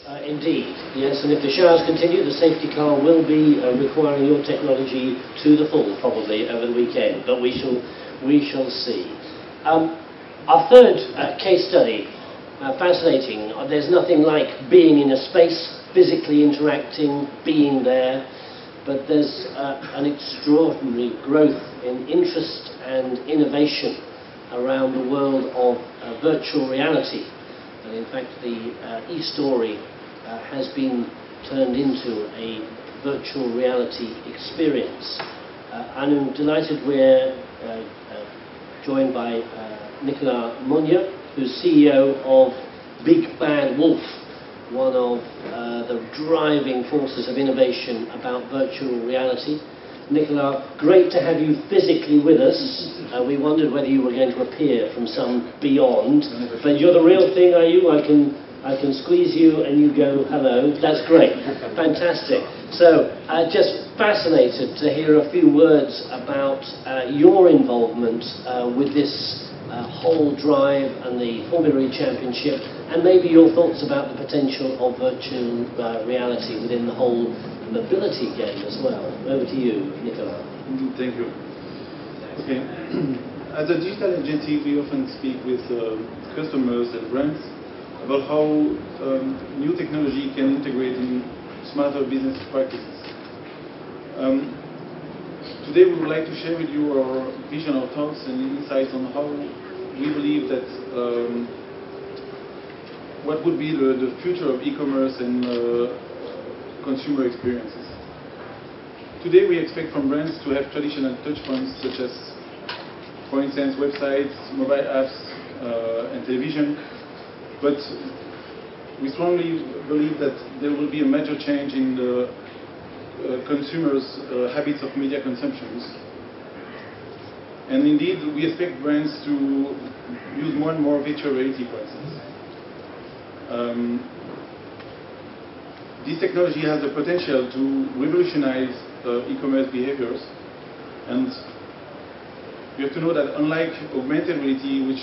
Indeed, yes, and if the showers continue, the safety car will be requiring your technology to the full, probably, over the weekend, but we shall see. Our third case study, fascinating. There's nothing like being in a space, physically interacting, being there, but there's an extraordinary growth in interest and innovation around the world of virtual reality. And in fact, the e-story has been turned into a virtual reality experience. I'm delighted we're joined by Nicolas Monnier, who's CEO of Big Bad Wolf, one of the driving forces of innovation about virtual reality. Nicolas, great to have you physically with us. We wondered whether you were going to appear from some beyond, but you're the real thing, are you? I can squeeze you and you go hello. That's great. Fantastic. So, just fascinated to hear a few words about your involvement with this whole drive and the Formula E Championship, and maybe your thoughts about the potential of virtual reality within the whole mobility game as well. Over to you, Nicolas. Thank you. Okay. As a digital agency, we often speak with customers and brands about how new technology can integrate in smarter business practices. Today we would like to share with you our vision, our thoughts and insights on how we believe that what would be the future of e-commerce and consumer experiences. Today we expect from brands to have traditional touchpoints such as, for instance, websites, mobile apps and television, but we strongly believe that there will be a major change in the consumers' habits of media consumptions. And indeed, we expect brands to use more and more virtual reality, for instance. This technology has the potential to revolutionize e-commerce behaviors, and you have to know that unlike augmented reality, which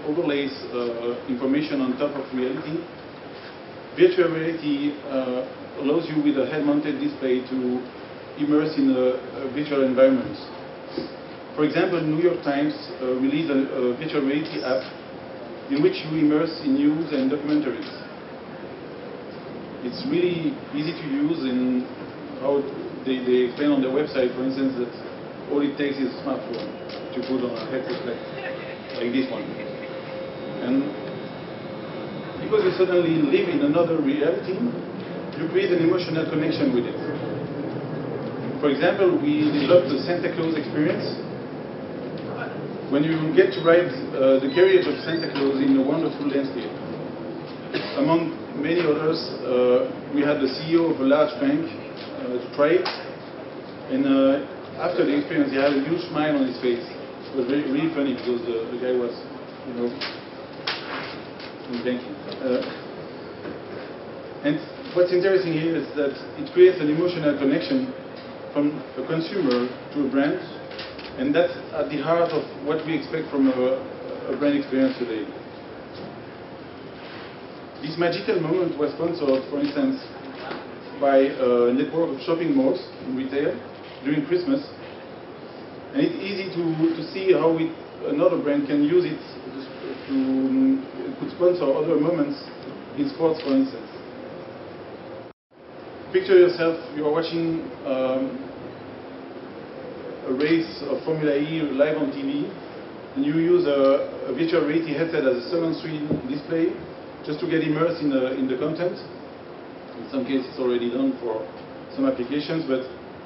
overlays information on top of reality, virtual reality allows you with a head-mounted display to immerse in a virtual environment. For example, New York Times released a virtual reality app in which you immerse in news and documentaries. It's really easy to use in how they explain on their website, for instance, that all it takes is a smartphone to put on a headset like this one. And because you suddenly live in another reality, you create an emotional connection with it. For example, we developed the Santa Claus experience. When you get to ride the carriage of Santa Claus in a wonderful landscape. Among many others, we had the CEO of a large bank to try it, and after the experience, he had a huge smile on his face. It was really funny because the guy was, you know, in banking. And what's interesting here is that it creates an emotional connection from a consumer to a brand, and that's at the heart of what we expect from a brand experience today. This magical moment was sponsored, for instance, by a network of shopping malls in retail during Christmas, and it's easy to see how another brand can use it to sponsor other moments in sports, for instance. Picture yourself, you are watching a race of Formula E live on TV, and you use a virtual reality headset as a second screen display just to get immersed in the content. In some cases it's already done for some applications, but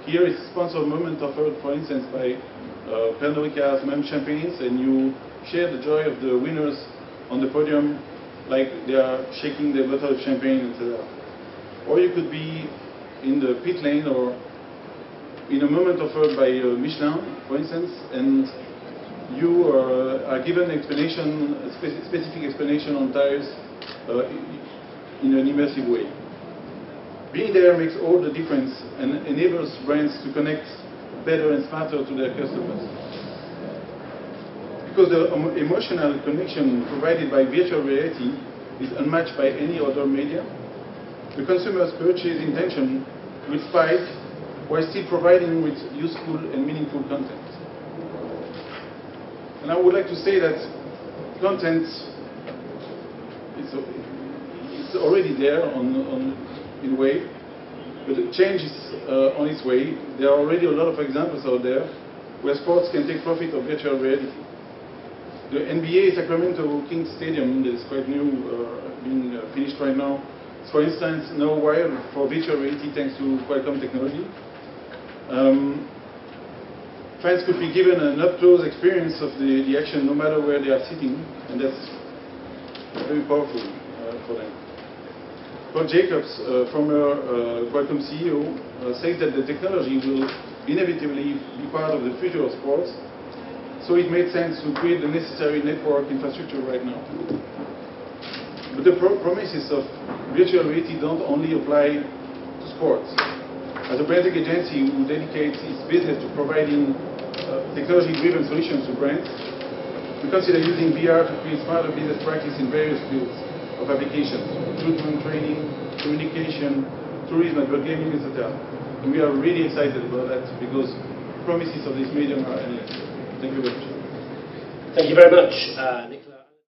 here is a sponsored moment offered, for instance, by Pernod Ricard's Mum Champagnes, and you share the joy of the winners on the podium like they are shaking their bottle of champagne, etc. Or you could be in the pit lane or in a moment offered by Michelin, for instance, and you are given explanation, a specific explanation on tires in an immersive way. Being there makes all the difference and enables brands to connect better and smarter to their customers. Because the emotional connection provided by virtual reality is unmatched by any other media, the consumer's purchase intention will spike while still providing with useful and meaningful content. And I would like to say that content is already there in a way, but the change is on its way. There are already a lot of examples out there where sports can take profit of virtual reality. The NBA Sacramento Kings Stadium that is quite new, being finished right now, is for instance now wired for virtual reality thanks to Qualcomm technology. Fans could be given an up-close experience of the action no matter where they are sitting, and that's very powerful for them. Paul Jacobs, former Qualcomm CEO, says that the technology will inevitably be part of the future of sports, so it made sense to create the necessary network infrastructure right now. But the promises of virtual reality don't only apply to sports. As a branding agency who dedicates its business to providing technology-driven solutions to brands, we consider using VR to create smarter business practice in various fields of applications: recruitment, training, communication, tourism, advert gaming, etc. And we are really excited about that because the promises of this medium are endless. Thank you very much. Thank you very much.